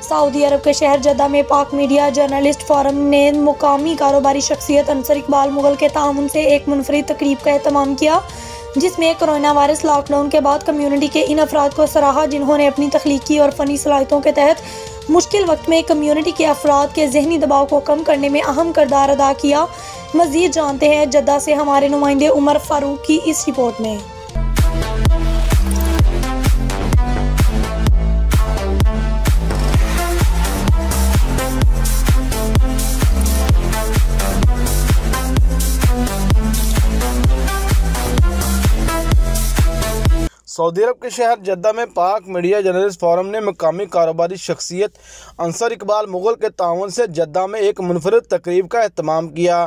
Saudi अरब के शहर जद्दा में पाक मीडिया जर्नलिस्ट फोरम ने मुकामी कारोबारी शख्सियत अंसर इकबाल मुगल के ताउन से एक मुनफरिद तकरीब का एहतमाम किया, जिसमें कोरोना वायरस लॉकडाउन के बाद कम्युनिटी के इन अफराद को सराहा जिन्होंने अपनी तख्लीकी और फ़नी सलाहियतों के तहत मुश्किल वक्त में कम्युनिटी के अफराद के जहनी दबाव को कम करने में अहम किरदार अदा किया। मज़ीद जानते हैं जद्दा से हमारे नुमाइंदे उमर फारूक की इस रिपोर्ट में। सऊदी अरब के शहर जद्दा में पाक मीडिया जर्नलिस्ट फोरम ने मुकामी कारोबारी शख्सियत अंसर इकबाल मुगल के ताउन से जद्दा में एक मुनफरिद तकरीब का एहतमाम किया,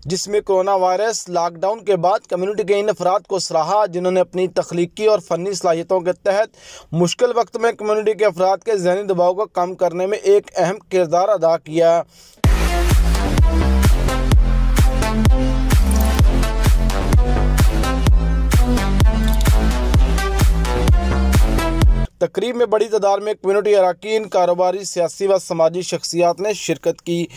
जिसमें कोरोना वायरस लॉकडाउन के बाद कम्युनिटी के इन अफराद को सराहा जिन्होंने अपनी तख्लीकी और फ़नी सलाहियतों के तहत मुश्किल वक्त में कम्युनिटी के अफराद के ज़हनी दबाव को कम करने में एक अहम किरदार अदा किया। तकरीब में बड़ी तादाद में कम्युनिटी अरकान, कारोबारी, सियासी व समाजी शख्सियात ने शिरकत की।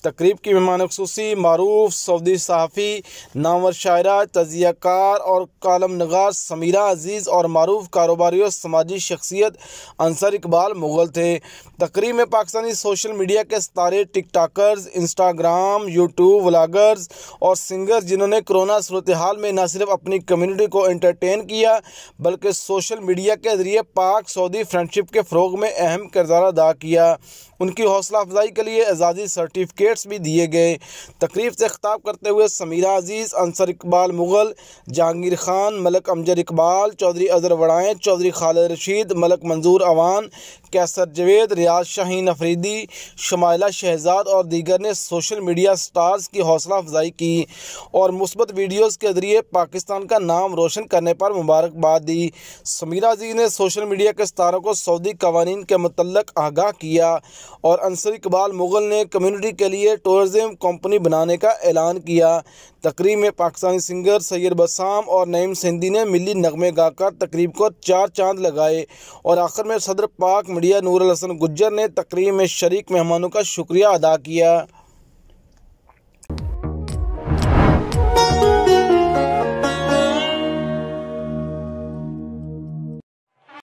तकरीब की मेहमान खुसूसी मारूफ सऊदी सहाफ़ी, नामवर शायरा, तजियाकार और कालम नगार समीरा अजीज़ और मारूफ कारोबारी और समाजी शख्सियत अंसर इकबाल मुगल थे। तकरीब में पाकिस्तानी सोशल मीडिया के सितारे, टिकटॉकर्स, इंस्टाग्राम, यूट्यूब व्लागर्स और सिंगर्स जिन्होंने कोरोना सूरत हाल में न सिर्फ अपनी कम्युनिटी को एंटरटेन किया बल्कि सोशल मीडिया के ज़रिए पाक सऊदी फ्रेंडशिप के फ़रोग में अहम किरदार अदा किया। उनकी हौसला अफजाई के लिए एजाज़ी सर्टिफिकेट्स भी दिए गए। तकरीब से खिताब करते हुए समीरा अजीज़, अंसर इकबाल मुगल, जहांगीर खान, मलक अमजद इकबाल, चौधरी अजहर वड़ाएँ, चौधरी खालिद रशीद, मलक मंजूर अवान, कैसर जवेद, रियाज शाहीन अफरीदी, शमाइला शहजाद और दीगर ने सोशल मीडिया स्टार्स की हौसला अफजाई की और मुस्बत वीडियोज़ के ज़रिए पाकिस्तान का नाम रोशन करने पर मुबारकबाद दी। समीरा अजीज़ ने सोशल मीडिया के सितारों को सऊदी कवानीन के मुतल्लक आगाह किया और अंसर इकबाल मुगल ने कम्युनिटी के लिए टूरिज़्म कंपनी बनाने का ऐलान किया। तकरीब में पाकिस्तानी सिंगर सैयद बसाम और नईम सिंधी ने मिली नगमे गाकर तकरीब को 4 चांद लगाए और आखिर में सदर पाक मीडिया नूर अल हसन गुज्जर ने तकरीब में शरीक मेहमानों का शुक्रिया अदा किया।